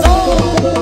走。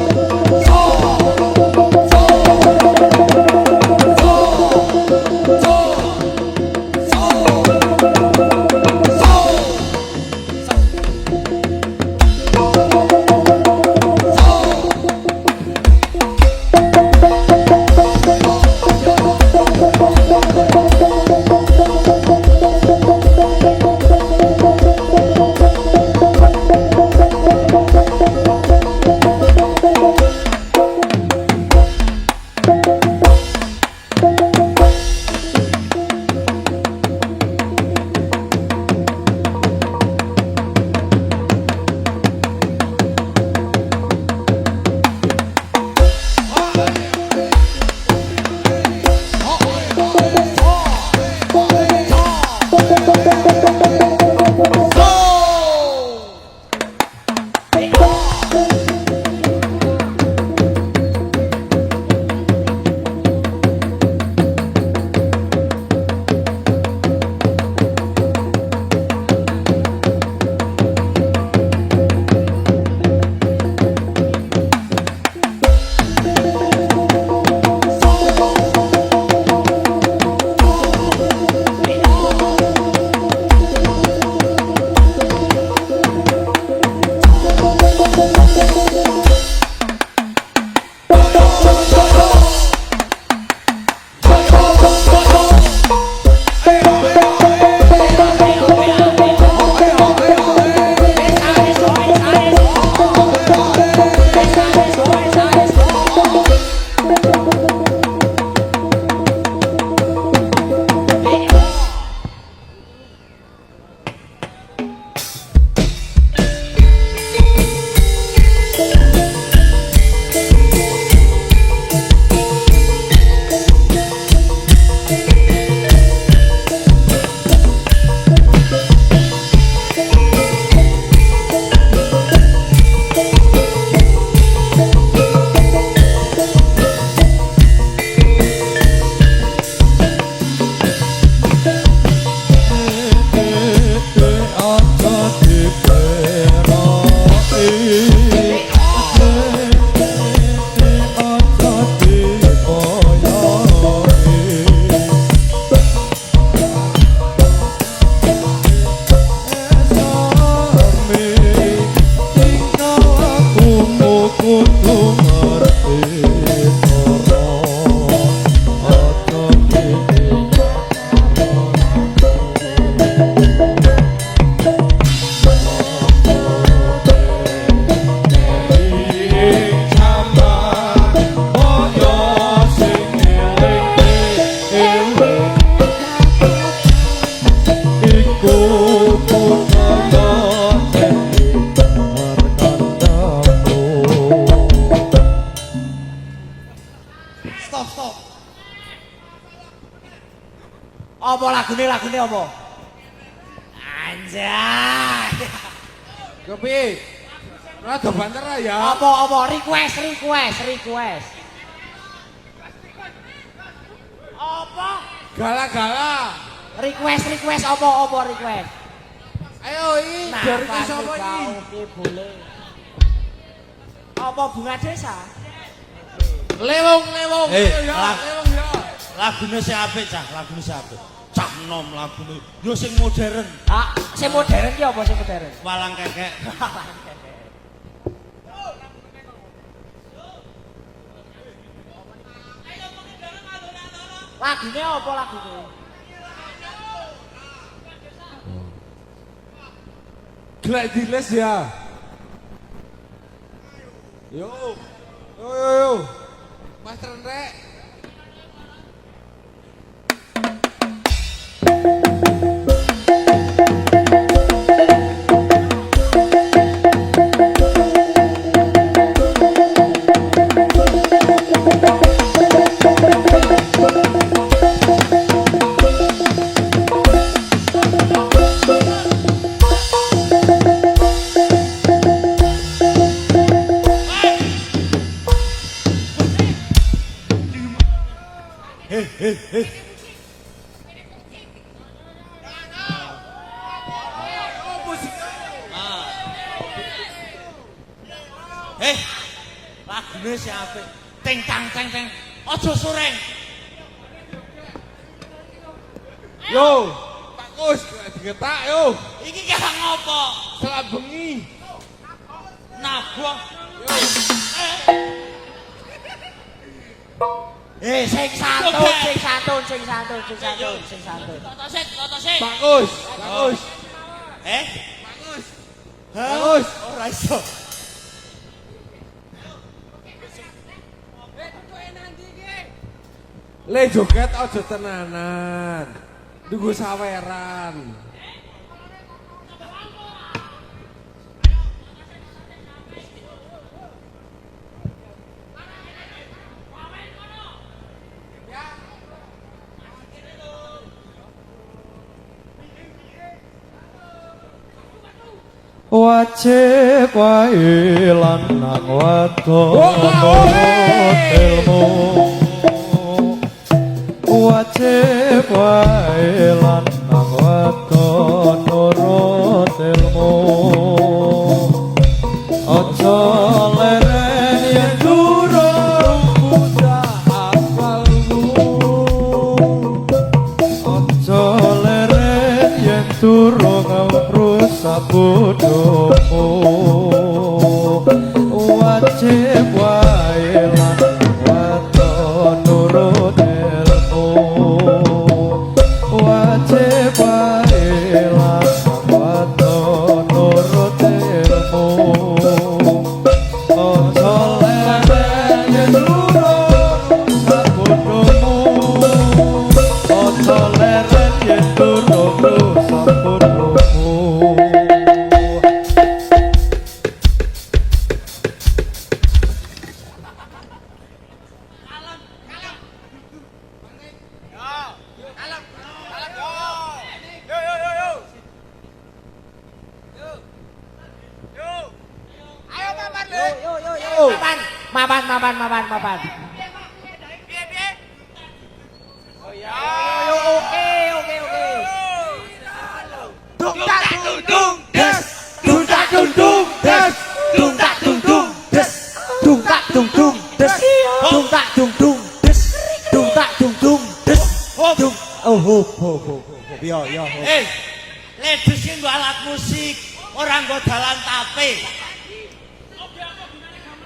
kudu ngerti cara aja mikir Apa lagune apa? Anjay. Kepi. Rada banter ya. Apa request. Apa? Gala-gala. Request apa request? Ayo iki dari sapa iki? Oke, boleh. Apa bunga desa? Lewong. Lewong ya. Lagune sing apik cah, lagune sing apik. Cah nom lagune. Yo sing modern. Ah, sing modern ki apa sing modern? Walang kekek. Lagune apa lagune? Glek diles ya. Yo. Mas Rendrek. Lagune sing apik. Ting tang teng teng. Aja sureng. Yo, Pak Kus, digetak yo. Iki kaya ngopo? Salat bengi. Nabuh. Sing santun. Toto sik. Pak Kus. Pak Kus. Ora iso. Le joget aja tenanan. Tunggu saweran. wajib wae lanang wadon ilmu wajib wae lanang wadon nurut ilmu aja leren yen durung bocah akalmu aja leren yen durung rusak bodohmu wajib wae lanang wadon nurut ilmu wajib wae lanang wadon nurut ilmu aja leren yen durung rusak bodohmu aja leren yen durung rusak bodohmu. Mapan. Oke. Dung tak dung des. Dung tak dung des. Dung tak dung des. Dung tak dung des. Dung tak dung des. Dung tak dung des. Yo. Ledes nggo alat musik, ora nggo dalan tape.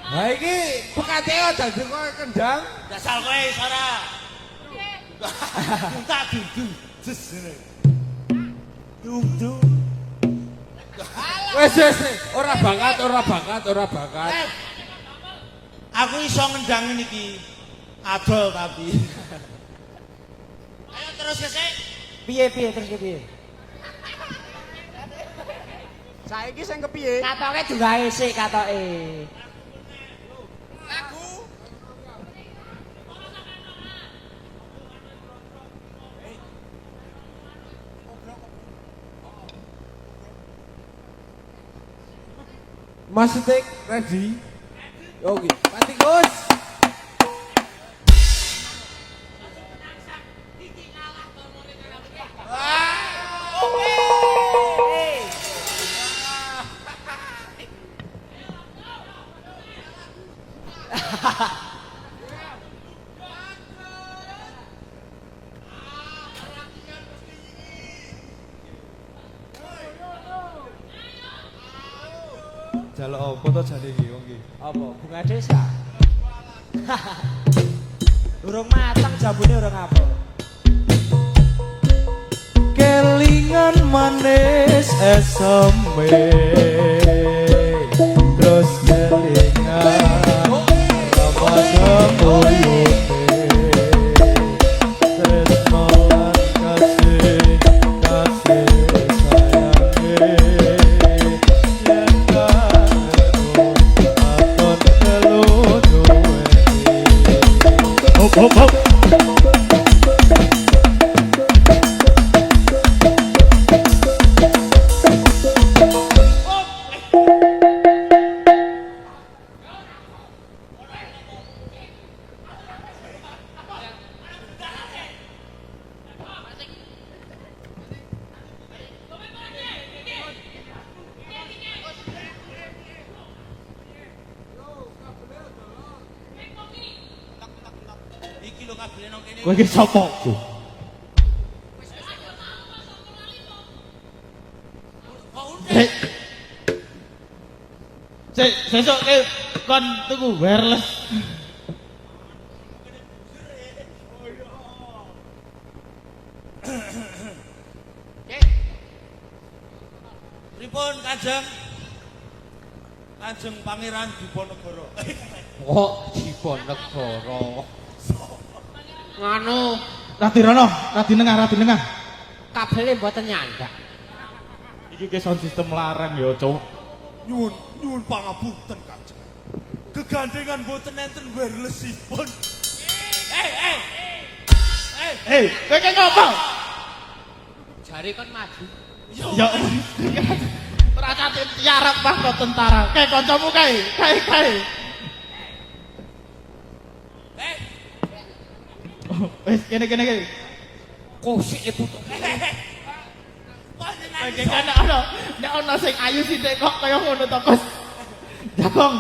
Ha iki pekate dadi kowe kendang. Dasar kowe ora. Tak dung jes ngene. Dung. Wes ora bakat. Aku iso ngendangin iki. Adol tapi. Ayo terus kesek. Piye terus piye? Saiki sing kepiye? Katoke digawe sik katoke. Lagu. Mas Tik ready? Oke, Pak Tikus. Jaluk apa to jane iki wong iki? Apa? Bunga desa. Urung mateng jambune urung apa. Kelingan manis eseme terus kelingan pada mulute tresno lan kasih sayange yen kangen aton telu duwe hop Iki lho kabeh nang kene. kowe iki sapa? Sesuk ke kon tuku wireless. Pripun Kanjeng? Kanjeng Pangeran Diponegoro. Kok Diponegoro. Nganu Radi rono, radi nengah. kabele mboten nyandak. Iki ke sound system larang ya, Cuk. Nyuwun pangapunten Kanjeng. Gegandengan boten enten wirelessipun. Kowe ki ngopo? Jare kon maju. Ya. Ora cate tiarap pas kok tentara. Kae kancamu kae. Wis kene. Kosik ibu. Oke kan nek ana sing ayu sithik kok kaya ngono to, Kus. Jagong.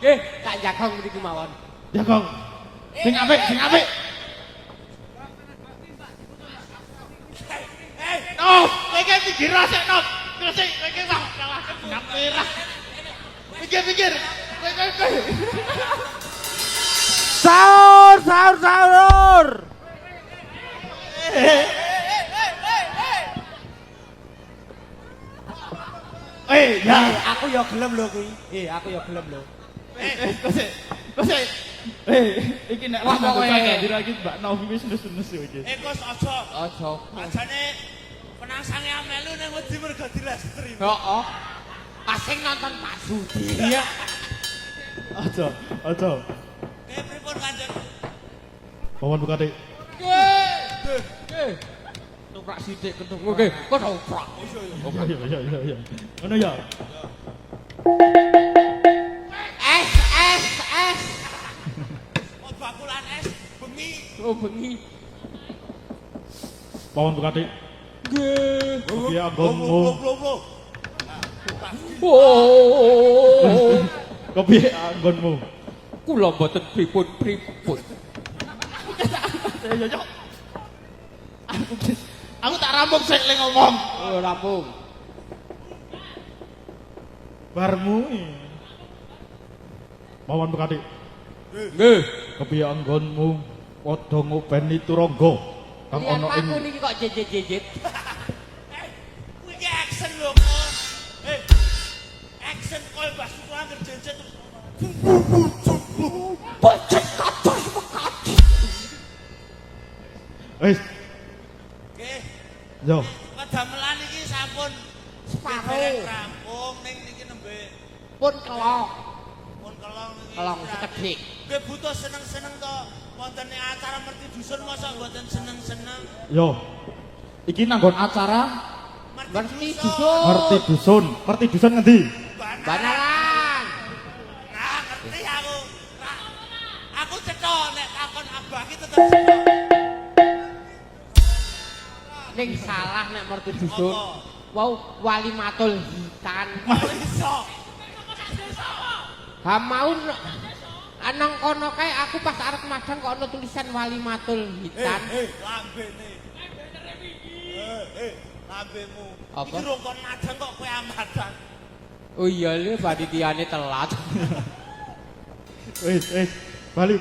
Nggih, tak jagong mriki mawon. Jagong. Sing apik. Oh, kowe ki pikir sik, Nok. Terus sik kowe ki wah nak merah. Pikir. Kowe. Sahur. Ya. Aku ya gelem lho kuwi. Aku ya gelem lho. Kose. Iki nek Wah, aku kowe. dira iki Mbak Novi wis nesu-nesu iki. Kos aja. Aja. Ajane penangsange amelu ning wedi mergo dilestri. Heeh. Asing nonton Pak Sudi. Iya. Aja. Pripun Kanjeng? Pawon buka Dik. Tuprak sithik kentung. Oke, kok tuprak. Iya. Ngono ya. Es. Oh bakulan es bengi. Oh bengi. Pawon buka Dik. Nggih. Kopi anggonmu. Oh. Kopi anggonmu. Kula mboten pripun. Ya. Aku tak rampung sik le ngomong. Oh, rampung. Barmu. Pawan Bekati. Nggih. Kepiye anggonmu padha ngopeni turangga kang Lihat ana ing aku niki kok jejet-jejet. Kuwi ki action lho. Action koyo Mbah Suku angger jejet terus. Bocet kados Bekati. Wis, Nggih. yo. Padamelan iki sampun Separo. dereng rampung ning niki nembe Pun kelong. pun kelong iki. Kelong sekedhik. Nggih butuh seneng-seneng to. Wonten acara merti dusun masa mboten seneng-seneng. Yo. Iki nanggon acara Merti dusun. Ngerti dusun ngendi? Banaran. Nah, ngerti aku. Nah, aku cetha nek takon Abah ki tetep cetha. Ning salah nek merti dusun. Apa? Wau Walimatul Hitan. Iso. Ha mau anang kono kae aku pas arep madang kok ana tulisan Walimatul Hitan. Lambene. Lambemu. Apa? Iki rong kon madang kok kowe amadang. Oh iya lho panitiane telat. Wis, bali.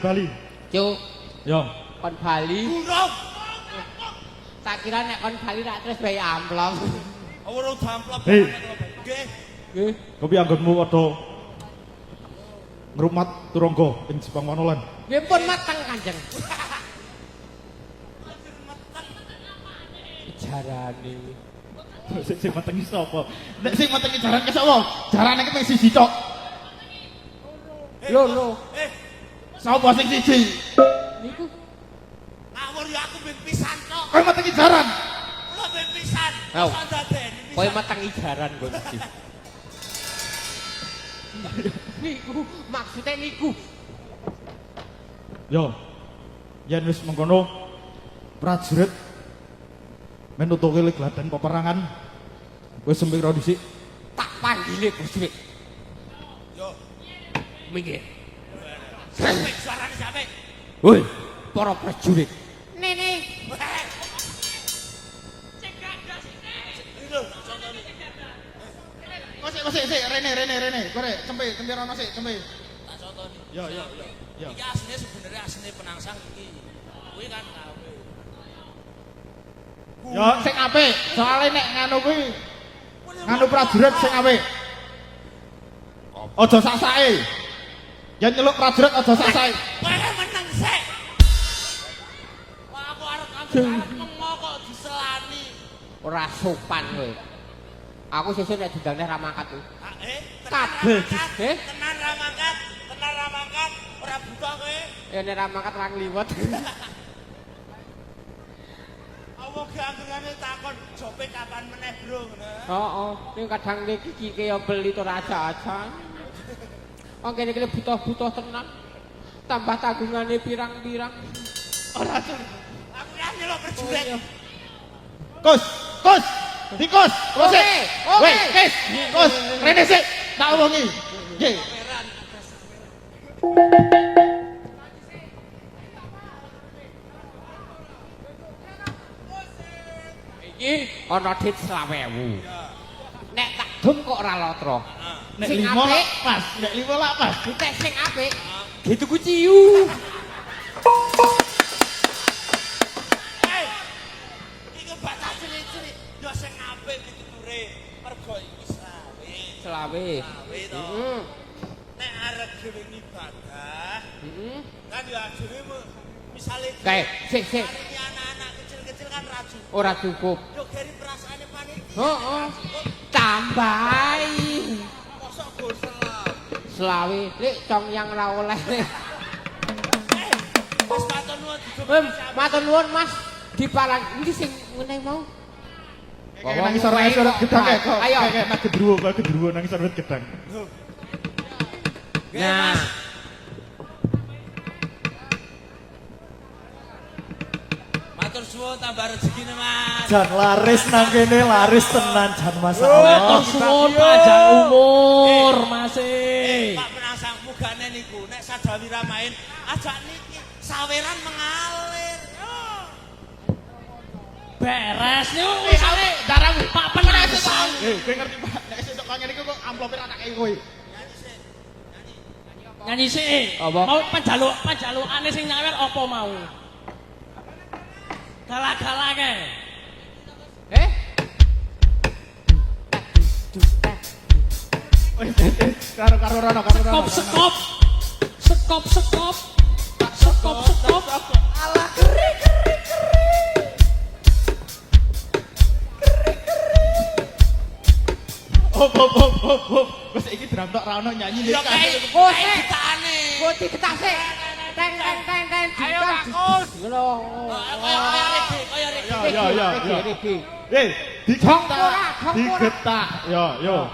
Cuk, Yo. kon Bali. Burung. Tak kira nek kon Bali rak terus bayi amplop. Ora damplop. Hei. Nggih. Nggih. Kepiye anggonmu padha ngrumat turangga ing Jepang Manolan? Nggih pun mateng Kanjeng. Jarane. Sing metengi sapa? Nek sing metengi jaran ke sapa? Jarane ki mung siji tok. Lho. Sapa sing siji? Niku Ngawur ya aku ben pisan tok. Kowe metengi jaran. Kula ben pisan. Ayo. Masa dadeni pisan. kowe mateng ijaran kok iki. Niku maksudnya niku. Yo. Yen wis mengkono prajurit menutuke gladan peperangan. Wis sempira dhisik. Tak panggile Gusti. Yo. Minggir. Sampai suarane sampai. Woi, para prajurit. Nene. Lho, contone. Kosek, Rene. Kore, cempe rono sik, cempe. Tak contone. Yo. Iki asline sebenarnya asline penangsang iki. Kuwi kan gawe. Yo, sing apik. Soale nek nganu kuwi nganu prajurit sing apik. Aja sak-sake. Yen nyeluk prajurit aja sak-sake. Kowe meneng sik. Wah, aku arep mengo kok diselani. Ora sopan kowe. Aku sesuk nek didangne ra mangkat kuwi. Kabel eh? Tenan ra mangkat, ora buta kowe. Ya nek ra mangkat ra ngliwet. Apa ge anggurane takon jope kapan meneh, Bro, ngono. Heeh, ning kadang iki ya beli to raja-raja. Wong kene iki butuh-butuh tenan. Tambah tangungane pirang-pirang. Ora tur. Aku ya nyelok prajurit. Kus. Tikus. Oke. Weh, Kus. Rene sik. Tak omongi. Nggih. Iki ana dit 20.000. Nek tak dum kok ora lotra. Nek Sing 5 apik. lak pas, nek 5 lak pas. Nek sing apik, gitu ku ciu. Iki batas cilik-cilik. Yo sing apik pituture. Mergo iki slawe. Selawe. Slawe to. Heeh. Nek arep dhewe ibadah, Heeh. kan yo dhewe misale Kae, sik. Ini anak-anak kecil-kecil kan raju. Ora cukup. Yo geri perasaane panitia. Heeh. Tambahi. Mosok go selap. Selawe, lek cong yang ra oleh. Mas matur nuwun Matur nuwun Mas. Dipalang iki sing ngene mau. Kayak nangis sorot gedang kayak kok. Ayo. Kayak nak gedruwo nangis sorot gedang. Nah, Matur suwun tambah rezekine, Mas. Jan laris nang kene laris tenan jan Matur masalah. suwun panjang umur, Mas. Pak Penangsang mugane niku nek sadawira main ajak niki saweran mengalir. Beres niku misale darang Pak Penangsang. Kowe ngerti Pak, nek sesuk kok ngene iki kok amplope ra tak kowe. Nyanyi sik. Apa? Mau panjalukane sing nyawer apa mau? Galak-galake. Wis karo Rono, karo Rono. Sekop. Sekop. Alah keri. Hop. Wis iki drum tok ra ono nyanyi Ya nek. kae Oh, kae sik. ditane. Kok diketak sik. Teng. Ayo Bagus. Ngono. Kaya rek. Ya. Riki. Digetak. Yo. Yo.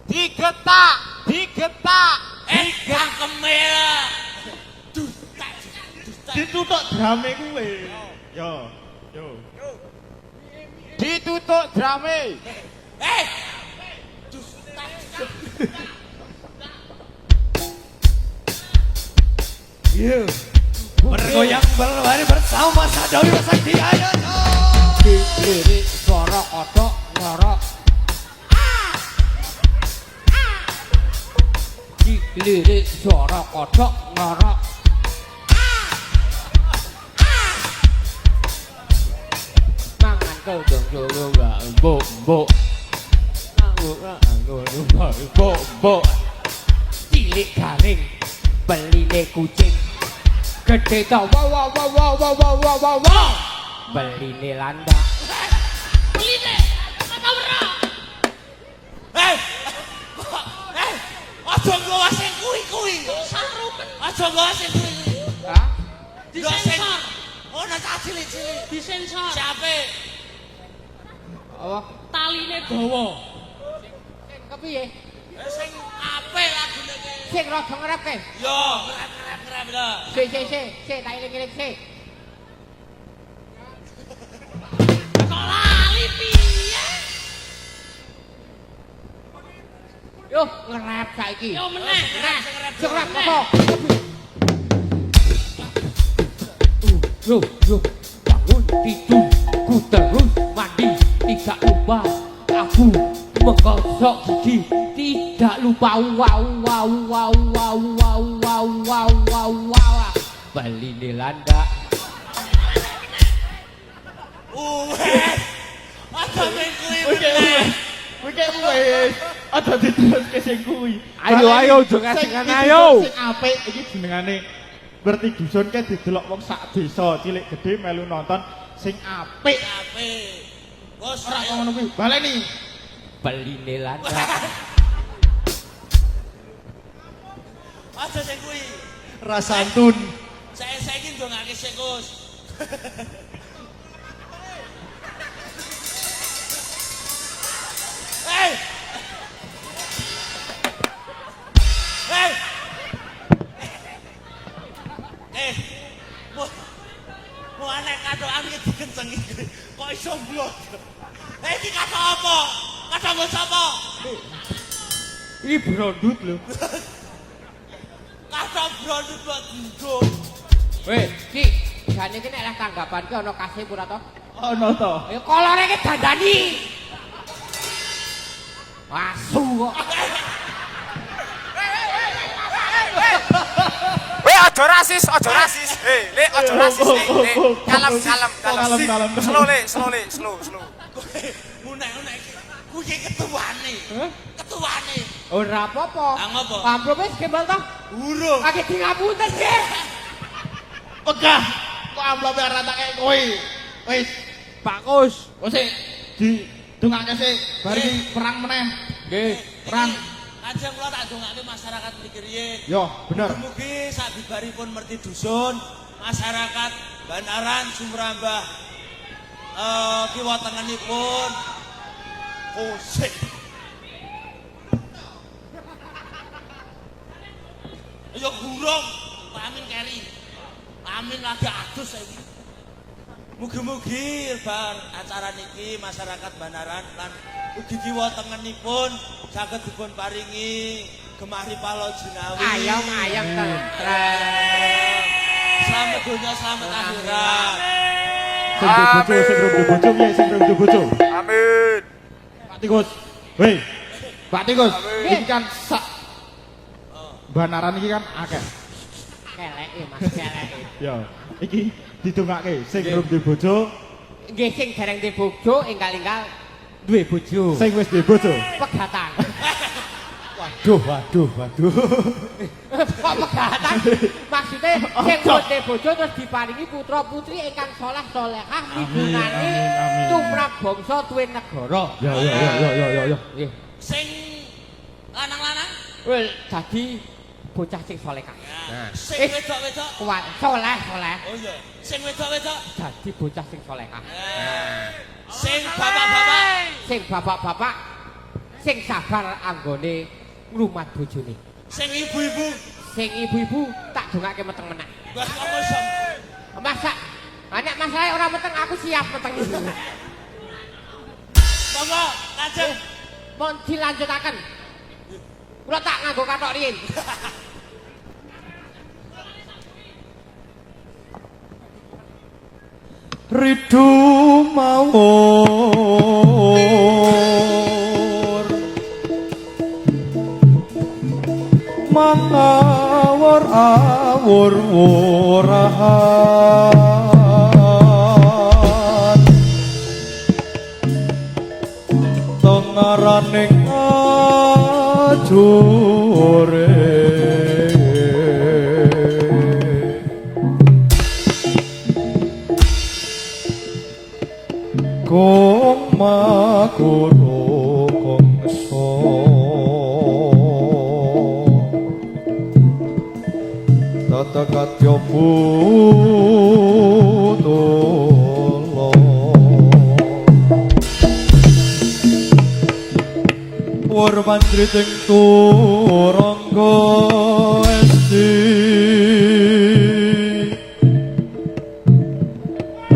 Digetak. Cangkeme. Ditutuk drame kuwe. Yo. Ditutuk drame. Yo. Bergoyang berlari bersama Sadawi Sakti ayo. Lirik suara kodok ngorok. Lirik suara kodok ngorok. Mangan kodok dulu mbok. Mbok. Cilik garing beline kucing. Gede tau wow. Beline landak. Aja nggawa sing kuwi. Aja nggawa sing kuwi. Hah? Disensor. Oh, nek cilik-cilik. Disensor. Siape? Apa? Taline dawa. Sing kepiye? Sing apik lagune iki. Sing rada ngrepke. Yo, ngerep-ngerep lho. Sik, tak eling-eling sik. Kok lali piye? Yo, ngerep saiki. Yo meneh. Sing ngerep apa? Yo, bangun tidur, ku terus mandi, tidak lupa aku menggosok gigi, tidak lupa wow. Beline landak. Aja sing kuwi meneh. Wis. Aja diteruske sing kuwi. Ayo, jangan Sing ayo. Sing apik iki jenengane Berti dusun ke didelok wong sak desa cilik gede melu nonton sing apik. Apik. Bos Ora kok ngono kuwi. Baleni. Beline landak. aja sing kuwi. Rasantun. Saiki ndongake sik, Gus. Hei. Mau anak kadoan iki dikencengi. Kok iso blok? Iki kado apa? Kado nggo sapa? Iki brondut lho. Kado brondut kok duduk. Weh, Ki, jane iki nek lah tanggapan ki ana kasih pura to? Ono to. Ya kolore ki dandani. Asu kok. Aja rasis. Le, aja rasis. Le. Kalem. Slow. Munek-munek iki. Kuwi ketuane. Ketuane. Ora apa-apa. Ah, ngopo? Amplop wis gembal to? Urung. Akeh di ngapunten, Ki. Pegah. Kok amplope ora tak kek kowe. Wis, Bagus. wis di dongake sik bar iki perang meneh. Nggih. Perang. Ajeng kula tak dongake masyarakat mriki riyin. Yo, bener. Mugi sabibaripun merti dusun, masyarakat Banaran Sumrambah kiwa tengenipun kosik. Ayo gurung, Pak Amin keri. Amin lagi adus saiki. Mugi-mugi bar acara niki masyarakat Banaran lan ugi kiwa tengenipun saged dipun paringi gemah ripalo jinawi. Ayam tentrem. Selamat dunia, selamat akhirat. Sing bojo piye, sing bojo. Amin. Pak Tikus. Weh, Pak Tikus, iki kan sak banaran iki kan akeh. Keleke Mas, keleke. Ya, iki didongake sing durung duwe bojo, Nggih sing dereng duwe bojo enggal-enggal duwe bojo. sing wis duwe bojo. Pegatan. Waduh, waduh, waduh. Kok pegatan? Maksudnya sing duwe bojo terus diparingi putra-putri ingkang saleh salehah migunani amin. tumrap bangsa tuwin negara. Ya. Nggih. Sing lanang-lanang, Wel dadi bocah sing salehah. sing wedok-wedok. Kuat saleh. Oh iya, sing wedok-wedok. Dadi bocah sing salehah. Sing bapak-bapak. Sing bapak-bapak sing sabar anggone ngrumat bojone. Sing ibu-ibu. Sing ibu-ibu tak dongake meteng meneh. Wah, kok iso? Masa anak masalah ora meteng aku siap meteng. Monggo, lanjut. Mohon dilanjutaken. Kula tak nganggo kathok riyin. Ridu mawur mangawur awur wurahan tengaraning ajure kong maguro kongso tatakatyo putolo warmantri ting turangga esti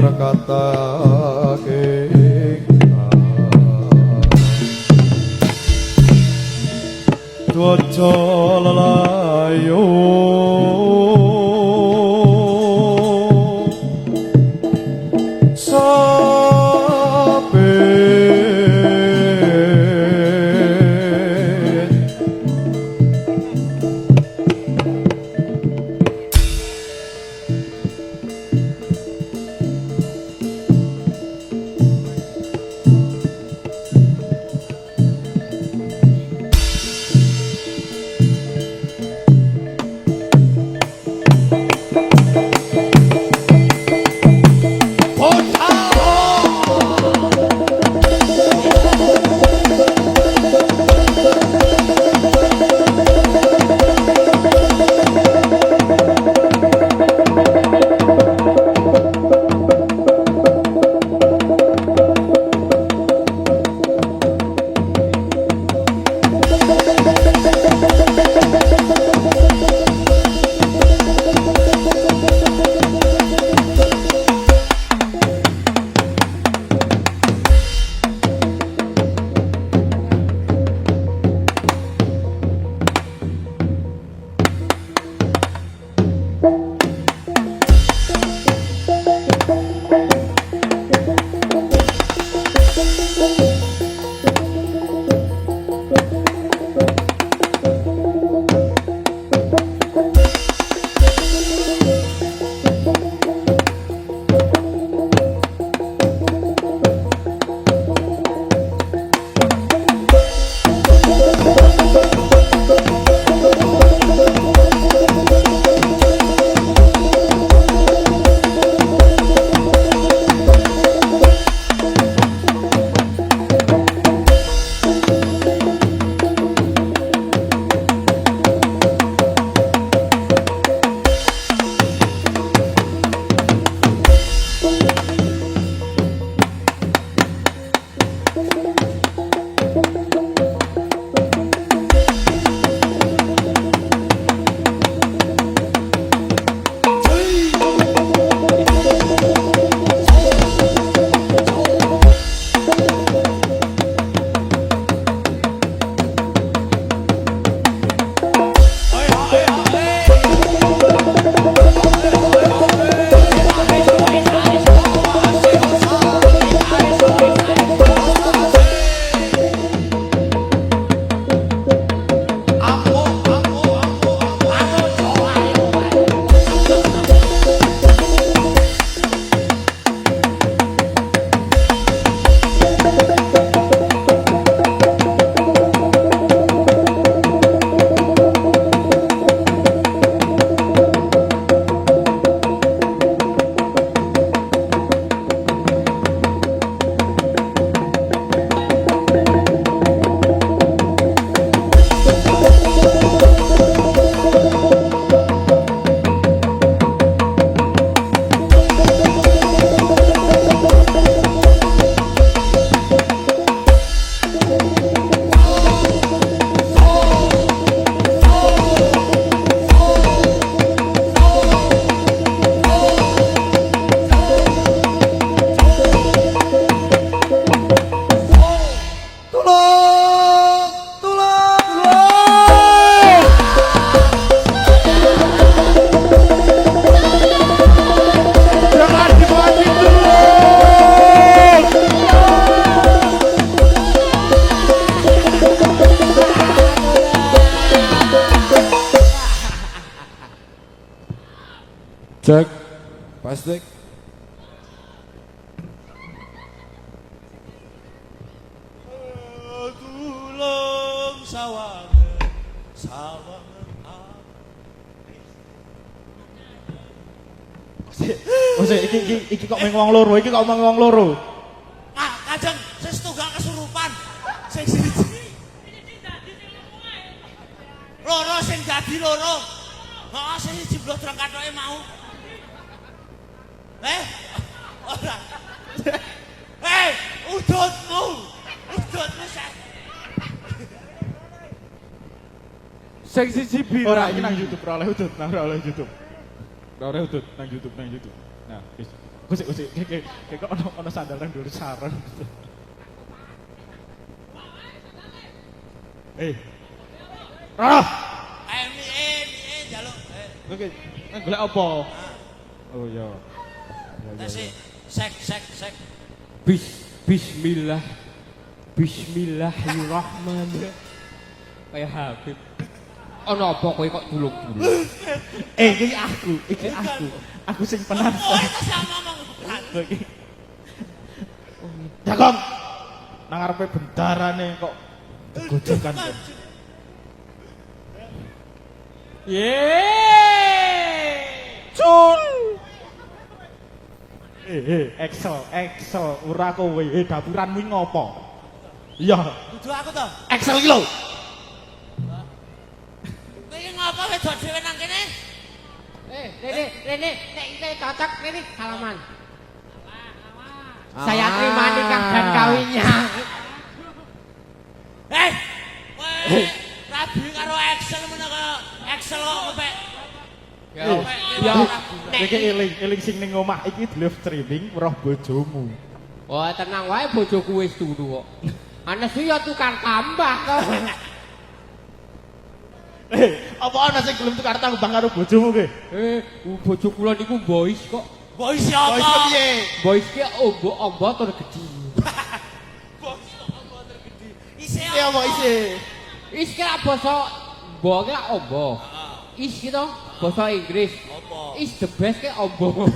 rakata Dwaja lelayo saben Cek. Pasti. Tulung sawangen Iki kok meng wong loro, iki kok meng wong loro. ah kajeng sing setunggal kesurupan sing siji loro sing dadi loro heeh sing siji blok drengkatoke mau ora udutmu sek Sing siji Ora iki nang YouTube, ora oleh udut, nang ora oleh YouTube. Ora oleh udut nang YouTube, nang YouTube. Nah, wis. Kusik, kayak kok ono sandal nang dhuwur sareng. mie njaluk Oke, nang golek apa? Oh iya. sek Bismillah. Bismillahirrahmanirrahim. Kayak Habib. Ono apa kowe kok tulung-tulung? Iki aku. Aku sing penasaran. itu sama ngomong Iki. Dakon. Nang ngarepe bendarane kok gojokan. Cul. Excel, ora kowe. Dapuranmu iki ngopo? Iya, dudu aku to Excel iki lho. kowe iki ngapa wedok dhewe nang kene Rene, nek iki cocok Rene salaman. Saya terima nikah dan kawinnya. kowe rabi karo Excel meneh kaya Excel kok ngepek Ya, Iki eling sing ning omah iki live streaming weruh bojomu. oh tenang wae bojoku wis turu kok. Anes ya tukang tambah kok. Apa ana sing gelem tukar tambang karo bojomu ki? Bojo kula niku boys kok. boy siapa Boys ki ombo tur gedhi. isih Iya apa isi? Is ki basa mbo ki ombo. Is ki to basa Inggris. apa Is the best ki ombo.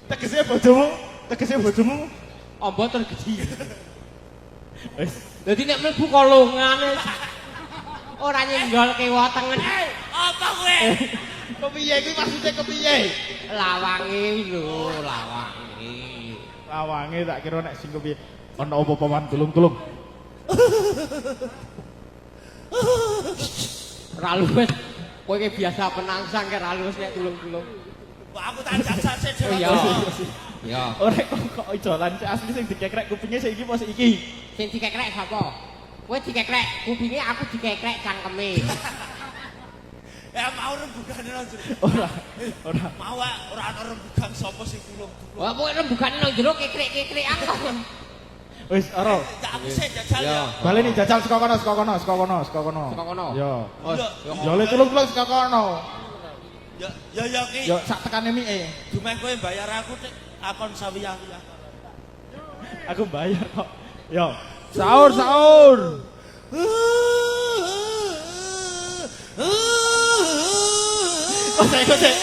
Tegese bojomu Ombo tur gedhi. wis Dadi nek mlebu kolongane ora nyenggol kewa tengen. apa kowe kepiye iki maksudnya kepiye? Lawange lho, lawange. Lawange tak kira nek sing kepiye. Ana apa paman tulung-tulung? Ora luwes. Kowe ki biasa penangsang ki ora luwes nek tulung-tulung. Wah, aku tak jajal sik dhewe Iya. Ya. Ora kok ijolan asli sing dikekrek kupinge sik iki apa sik iki? Sing dikekrek sapa? Kowe dikekrek kupinge, aku dikekrek cangkeme. ya mau rembugane nang jero Ora. mau ora ana rembugan sapa sing tulung-tulung Wah, kowe rembugane nang jero kekrek-kekrekan kok. Wis ora. tak aku sik jajal ya Baleni jajal saka kono. Saka kono. Yo. Oh, Yo le tulung-tulung saka kono. ya ki Yo sak tekane mie. dumeh kowe bayar aku tek akon sawiyah-wiyah Aku bayar kok. Yo. Sahur. Kosek.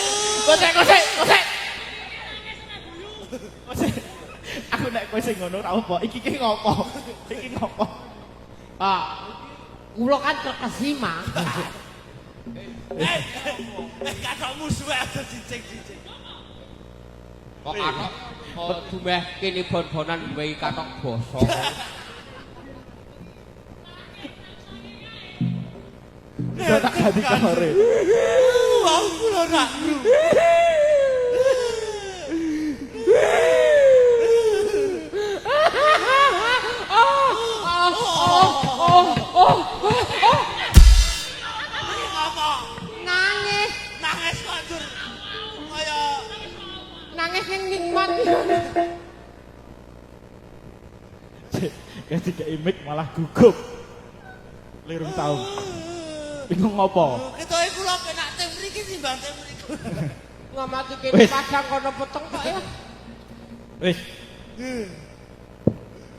Aku nek kowe sing ngono ra apa. Iki ki ngopo? Iki ngopo? kula kan terkesima. kadang musuhe ada cicing-cicing Kok atok kok dumeh kene bon-bonan duwe katok basa. Yo tak ganti kamare. wah kula nak Nangis, nangis kok njur kaya nangis ning nikmat. Kayak tiga imik malah gugup. Lirung tahun. Bingung ngopo? ketoke kula penak teh mriki timbang teh mriki Ngamati kene Wis. pasang kono peteng kok ya. Wis.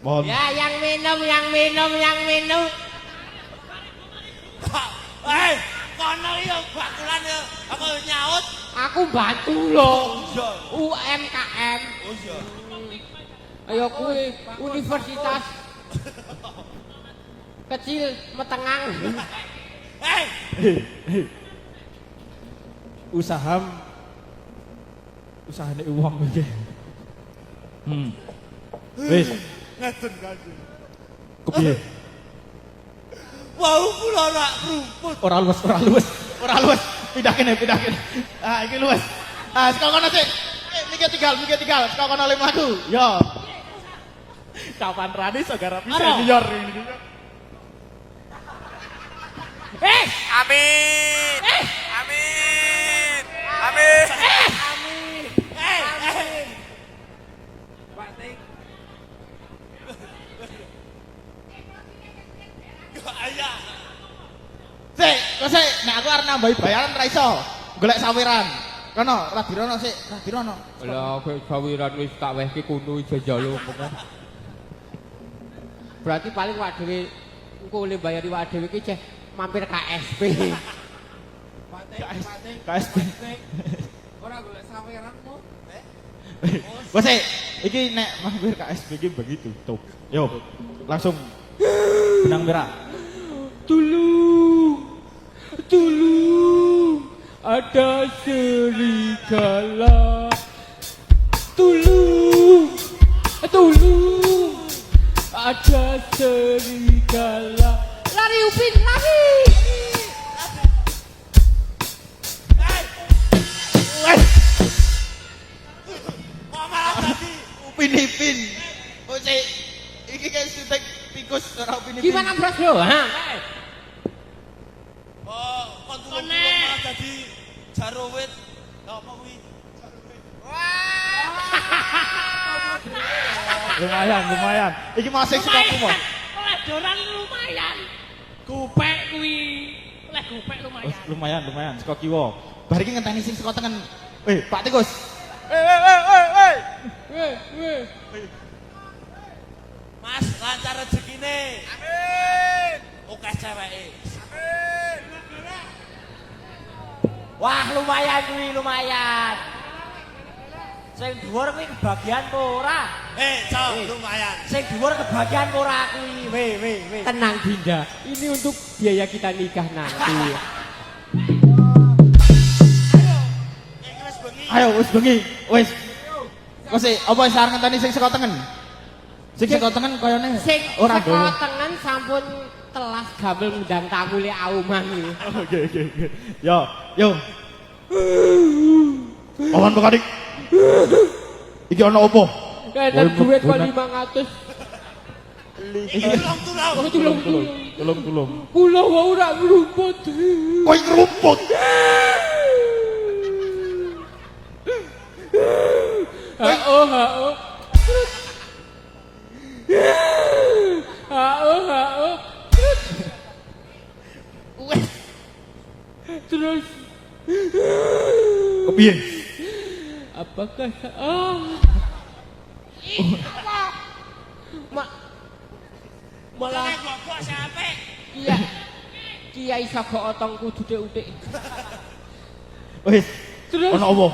Mohon. Ya, yang minum. kono yo bakulan yo aku nyaut Aku bantu lho. Iya. UMKM. Oh iya. Ayo kuwi universitas kecil metengang. Hei, usahane uang iki. Wis, ngeten Kanjeng. kepiye? Wau kula rak rumput. Ora luwes. Pindah kene. Ah, iki luwes. Ah, saka kono sik. Mikir tinggal. Saka kono le mlaku. Yo. Kapan rani saudara bisa senior ini. Amin. Amin. Amin. Ayah. Sik, nek aku arep nambahi bayaran ra iso. Golek sawiran. Kono, ra dirono sik, ra dirono. Lah kok sawiran wis tak wehke kono jajal omongan. Berarti paling wak dhewe engko oleh bayari wak dhewe iki ceh mampir KSP. KSP. Ora golek sawiranmu. Wes iki nek mampir KSP iki begitu. Tuh. Yo, langsung benang merah. Tolong, ada serigala. Tolong, ada serigala. Lari Upin, lari. Malah tadi Upin-ipin. Oh sik, iki kayak syuting tikus ora upin-ipin. Gimana bros bro? Ha? oh kontulung malah tadi jarowit. Apa kuwi? Lumayan. Iki masih sekaku mah. Oleh doran lumayan. Gopek kuwi. Oleh gopek lumayan. Lumayan, saka kiwa. Bar iki ngenteni sing saka tengen. Pak Tikus. Mas, lancar rezekine. Amin. Oke ceweke. Amin. Wah, lumayan kuwi, lumayan. Sing dhuwur kuwi kebagian apa ora? Cok, lumayan. Sing dhuwur kebagian apa ora kuwi? Weh. Tenang Dinda, ini untuk biaya kita nikah nanti. Wis bengi. Ayo wis bengi. Wis. Kok sik apa wis arep ngenteni sing saka tengen? Sing saka tengen koyone Sing ora sekolah dowo. tengen sampun telas gamel ngundang tamu le Auman iki. Oke. Yo. Awan Pak Adik. Iki ana opo? Kena duit kok 500. Iki long Tulung. Kula wae ora ngrumput. Kowe ngerumput. Ha-oh. Terus Kepiye? apakah malah gogok sampe. iya Kiai Sago Otong kudu utik. Wis. Terus Ana opo?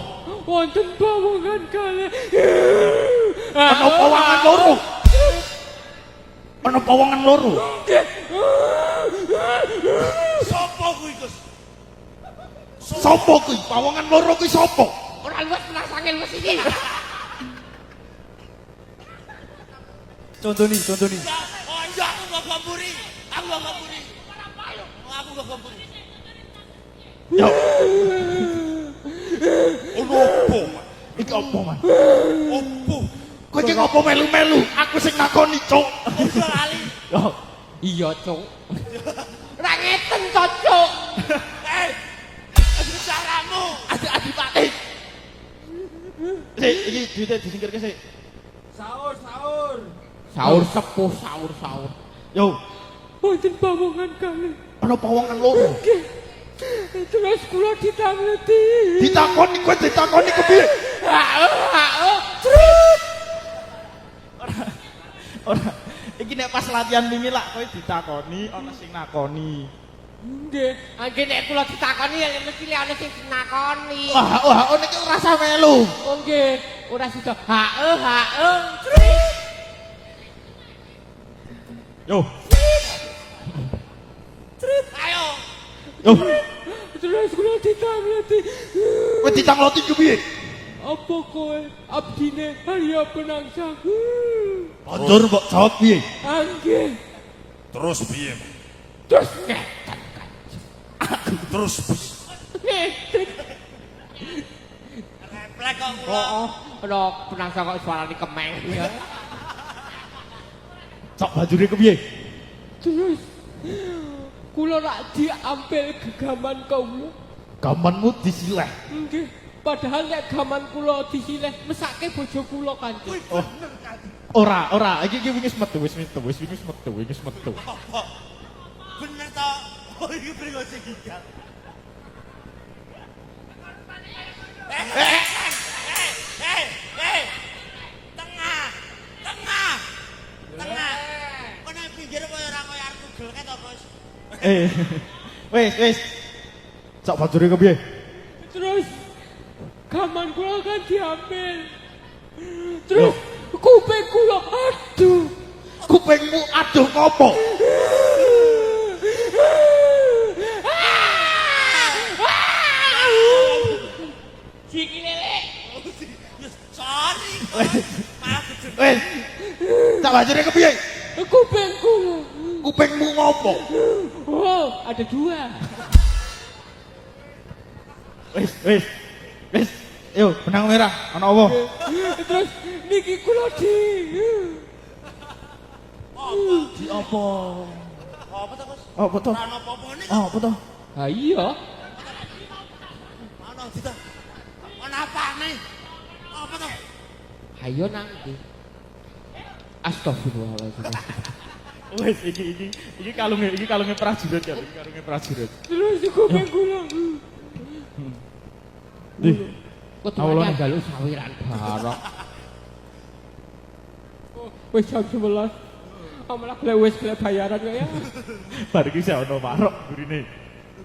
wonten pawongan kalih. Ana pawongan loro. Ana pawongan loro. Sopo kuwi, Gus? Sopo kuwi? Pawongan loro kuwi sopo? Ora luwes menasangil wis iki. Contoni. Ya, oh iya aku gak gamburi. Aku gak gamburi. Yo. Ono opo? Iki opo, Man? Opo? Kowe iki ngopo melu-melu? Aku sing nakoni, Cuk. Ojo lali. Yo. Iya, Cuk. Ora ngeten, Cuk. Bicaramu. Adipati. Sik, iki duite disingkirke sik. Sahur sepuh, sahur. Yo, Wonten pawongan kalih. ana pawongan loro. Terus kula ditangleti. Ditakoni kowe ditakoni kepiye? Ora. Iki nek pas latihan wingi lak kowe ditakoni ana sing nakoni. Nggih, angge nek kula ditakoni ya mesti lek ana sing dinakoni. Wah, oh niki ora usah melu. Oh nggih, ora sida. Heeh. Yo. Ayo. Yo. Terus kula ditangleti. Kowe ditangloti ku piye? Apa kowe abdine Arya Penangsa? Banjur mbok jawab piye? Angge. Terus piye? Terus ngeten. Terus Ngeten. Replek kok kula. Oh, ana Penangsa kok suarane kemeng ya. Sok banjure ku piye? Terus kula rak diambil gegaman kula. Gamanmu disileh. Nggih, padahal nek gaman kula disileh mesake bojo kula Kanjeng. Ora, iki wis metu. Bener to. Oh iki bringo sing gigal. Tengah. Kok nang pinggir koyo ora koyo arep tugel ket to, Bos? Wis. Sok banjure ku piye? Terus gaman kula kan diambil. Terus kuping kula aduh. Kupingmu aduh ngopo? Siki lele. Sorry. Wis. Sok banjure ku piye? Kuping kula. Kupingmu ngopo? Oh, ada dua. Wis. Yo, benang merah, ana apa? Terus niki kula di. Di apa? Apa to, Bos? Apa to? Ora ono apa-apane. Apa to? Ha iya. Ono dita. Ono apane? Apa to? Ayo nang ndi? Astagfirullahaladzim. Wis iki kalunge prajurit ya, iki kalunge prajurit. Terus kuping kula. Ketuanya jaluk sawiran barok. Wis jam 11. Amalah wis gelem bayaran kok ya. Bar iki sik ono marok gurine.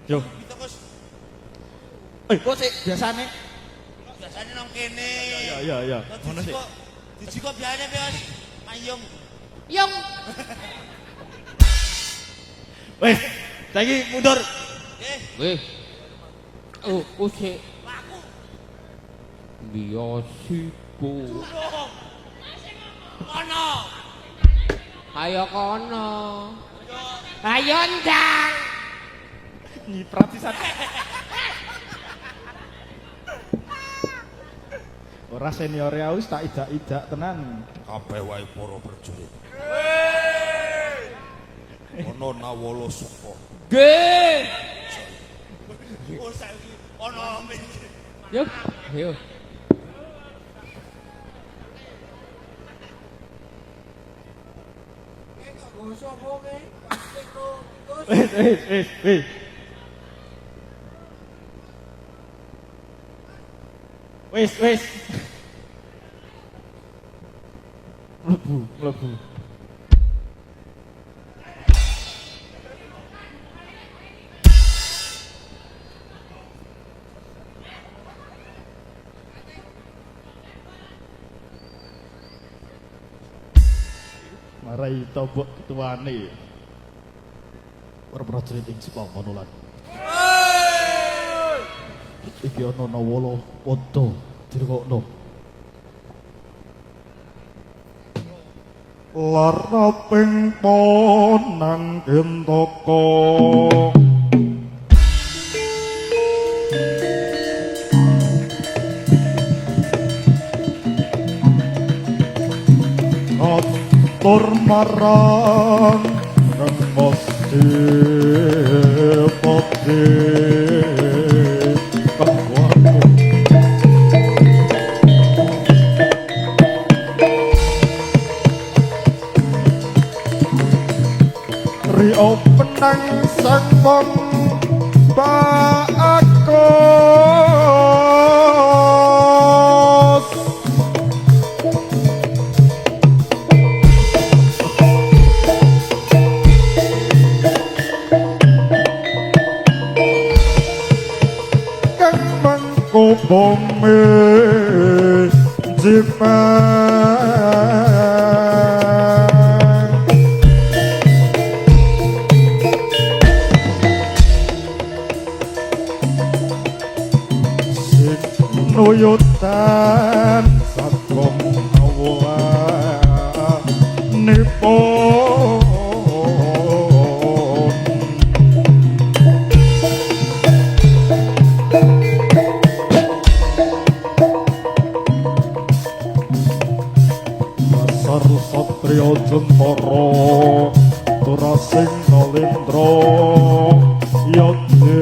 Yo. Kita, Bos. Kok sik biasane? Biasane nang kene. Ya. Ngono sik. Dijiko biayane, Bos. Mayung. Yung. Wis, saiki mundur. Weh. Oh, sik. Aku. Biasiku. Ono. Ayo kono. Ayo ndang. Nyiprat sisan. Ora senior ya wis tak idak-idak tenan. kabeh wae para prajurit. Ono nawala suka. Nggih. Oh, saiki ono mikir. Yuk, ayo. Wis. Wis. Mlebu. Marai tobok ketuane. Ora prajurit ing saka ngono lan. Iki ana nawala padha dirokno. Laraping ponang gentaka. Atur marang nang mesti pati kawanku. Rio penang sang wong baakos. bumi jipang sing nuyutan sakom awa nipun dasar satria jentara turasing nalendra yadhe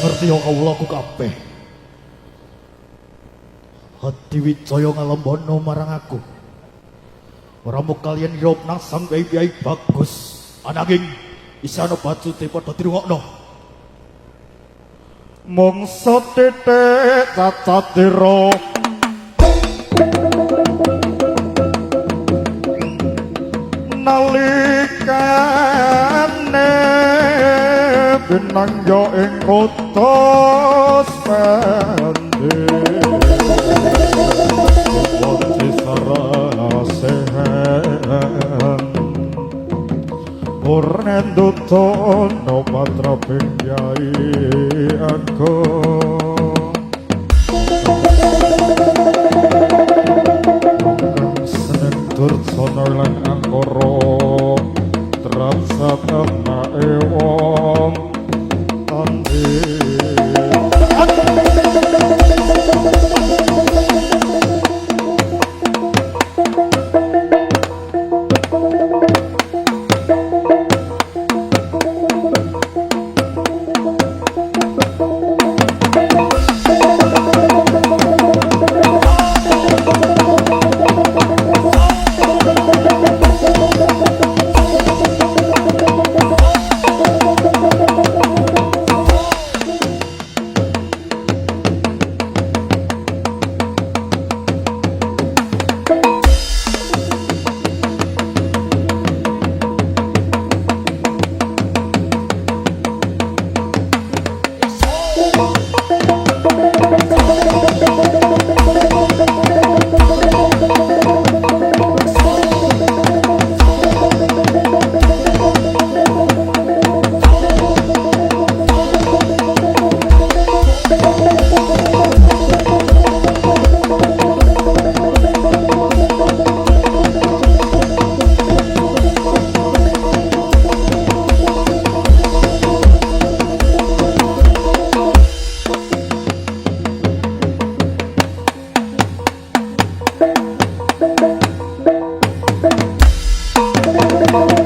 ngerti kawulaku kabeh. Hati Wijaya ngalembono marang aku. Ora mung kaliyan irop nang sang biai bagus. Ananging isana bacute padha dirungokno. Mung setitik cacatira nalikane binangya ing kota Spandi wonte sarasehen Ornendo tono patra pengyai aku seneng durjana lan angkara trapsat anake wong tandhe Thank you.